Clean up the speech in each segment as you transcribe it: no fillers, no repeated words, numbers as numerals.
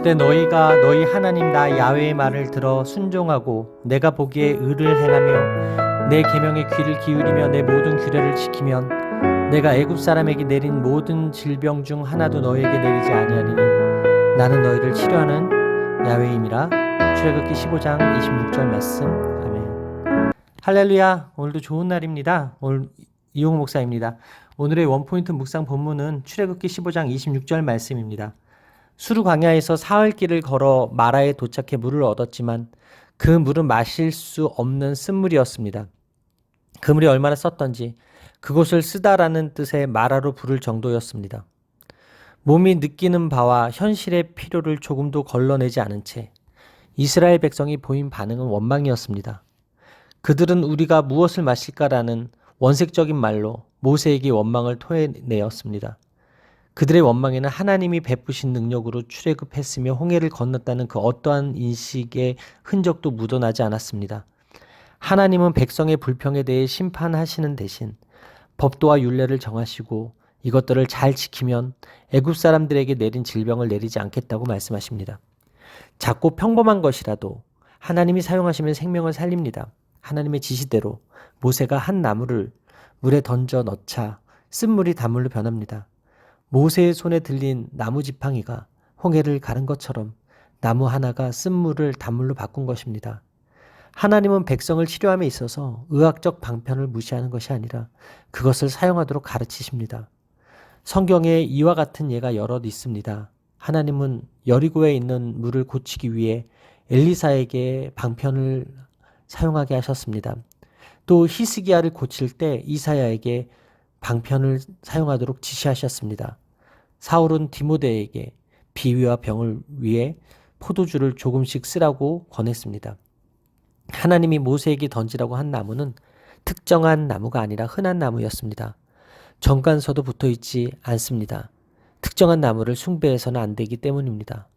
이르시되 너희가 너희 하나님 나 야훼의 말을 들어 순종하고 내가 보기에 의를 행하며 내 계명에 귀를 기울이며 내 모든 규례를 지키면 내가 애굽 사람에게 내린 모든 질병 중 하나도 너희에게 내리지 아니하리니 나는 너희를 치료하는 야훼임이라. 출애굽기 15장 26절 말씀. 아멘. 할렐루야. 오늘도 좋은 날입니다. 오늘 이용호 목사입니다. 오늘의 원포인트 묵상 본문은 출애굽기 15장 26절 말씀입니다. 수르 광야에서 사흘 길을 걸어 마라에 도착해 물을 얻었지만 그 물은 마실 수 없는 쓴물이었습니다. 그 물이 얼마나 썼던지 그곳을 쓰다라는 뜻의 마라로 부를 정도였습니다. 몸이 느끼는 바와 현실의 필요를 조금도 걸러내지 않은 채 이스라엘 백성이 보인 반응은 원망이었습니다. 그들은 우리가 무엇을 마실까라는 원색적인 말로 모세에게 원망을 토해내었습니다. 그들의 원망에는 하나님이 베푸신 능력으로 출애굽했으며 홍해를 건넜다는 그 어떠한 인식의 흔적도 묻어나지 않았습니다. 하나님은 백성의 불평에 대해 심판하시는 대신 법도와 율례를 정하시고 이것들을 잘 지키면 애굽 사람들에게 내린 질병을 내리지 않겠다고 말씀하십니다. 작고 평범한 것이라도 하나님이 사용하시면 생명을 살립니다. 하나님의 지시대로 모세가 한 나무를 물에 던져 넣자 쓴물이 단물로 변합니다. 모세의 손에 들린 나무 지팡이가 홍해를 가른 것처럼 나무 하나가 쓴물을 단물로 바꾼 것입니다. 하나님은 백성을 치료함에 있어서 의학적 방편을 무시하는 것이 아니라 그것을 사용하도록 가르치십니다. 성경에 이와 같은 예가 여럿 있습니다. 하나님은 여리고에 있는 물을 고치기 위해 엘리사에게 방편을 사용하게 하셨습니다. 또 히스기야를 고칠 때 이사야에게 방편을 사용하도록 지시하셨습니다. 사울은 디모데에게 비위와 병을 위해 포도주를 조금씩 쓰라고 권했습니다. 하나님이 모세에게 던지라고 한 나무는 특정한 나무가 아니라 흔한 나무였습니다. 정관서도 붙어있지 않습니다. 특정한 나무를 숭배해서는 안 되기 때문입니다.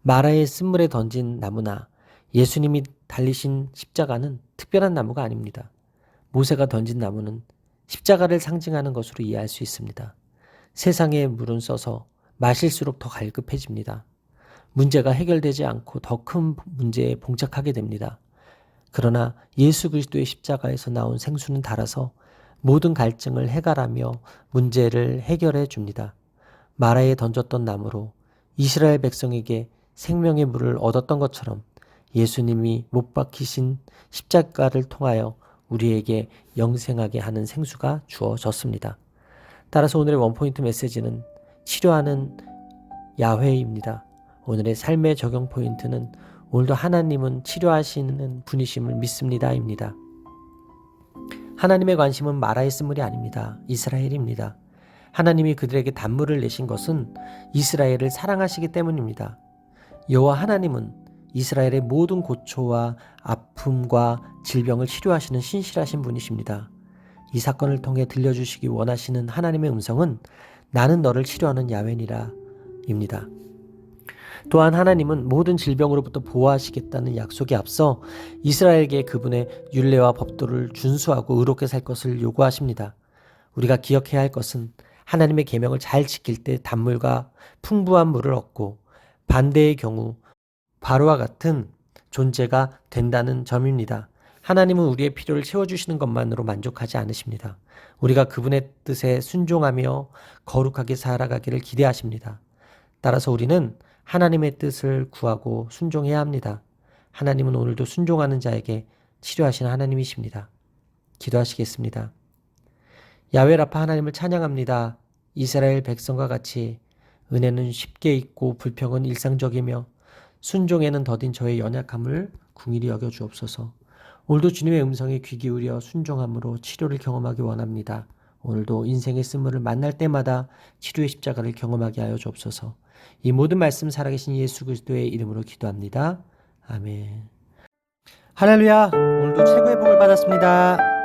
마라의 쓴물에 던진 나무나 예수님이 달리신 십자가는 특별한 나무가 아닙니다. 모세가 던진 나무는 십자가를 상징하는 것으로 이해할 수 있습니다. 세상에 물은 써서 마실수록 더 갈급해집니다. 문제가 해결되지 않고 더 큰 문제에 봉착하게 됩니다. 그러나 예수 그리스도의 십자가에서 나온 생수는 달아서 모든 갈증을 해결하며 문제를 해결해 줍니다. 마라에 던졌던 나무로 이스라엘 백성에게 생명의 물을 얻었던 것처럼 예수님이 못 박히신 십자가를 통하여 우리에게 영생하게 하는 생수가 주어졌습니다. 따라서 오늘의 원포인트 메시지는 치료하는 야훼입니다. 오늘의 삶의 적용 포인트는 오늘도 하나님은 치료하시는 분이심을 믿습니다입니다. 하나님의 관심은 마라의 쓴물이 아닙니다. 이스라엘입니다. 하나님이 그들에게 단물을 내신 것은 이스라엘을 사랑하시기 때문입니다. 여호와 하나님은 이스라엘의 모든 고초와 아픔과 질병을 치료하시는 신실하신 분이십니다. 이 사건을 통해 들려주시기 원하시는 하나님의 음성은 나는 너를 치료하는 야훼니라 입니다. 또한 하나님은 모든 질병으로부터 보호하시겠다는 약속에 앞서 이스라엘에게 그분의 율례와 법도를 준수하고 의롭게 살 것을 요구하십니다. 우리가 기억해야 할 것은 하나님의 계명을 잘 지킬 때 단물과 풍부한 물을 얻고 반대의 경우 바로와 같은 존재가 된다는 점입니다. 하나님은 우리의 필요를 채워주시는 것만으로 만족하지 않으십니다. 우리가 그분의 뜻에 순종하며 거룩하게 살아가기를 기대하십니다. 따라서 우리는 하나님의 뜻을 구하고 순종해야 합니다. 하나님은 오늘도 순종하는 자에게 치료하시는 하나님이십니다. 기도하시겠습니다. 야훼 라파 하나님을 찬양합니다. 이스라엘 백성과 같이 은혜는 쉽게 있고 불평은 일상적이며 순종에는 더딘 저의 연약함을 긍휼히 여겨 주옵소서. 오늘도 주님의 음성에 귀 기울여 순종함으로 치료를 경험하기 원합니다. 오늘도 인생의 쓴물을 만날 때마다 치료의 십자가를 경험하게 하여 주옵소서. 이 모든 말씀 살아계신 예수 그리스도의 이름으로 기도합니다. 아멘. 할렐루야. 오늘도 최고의 복을 받았습니다.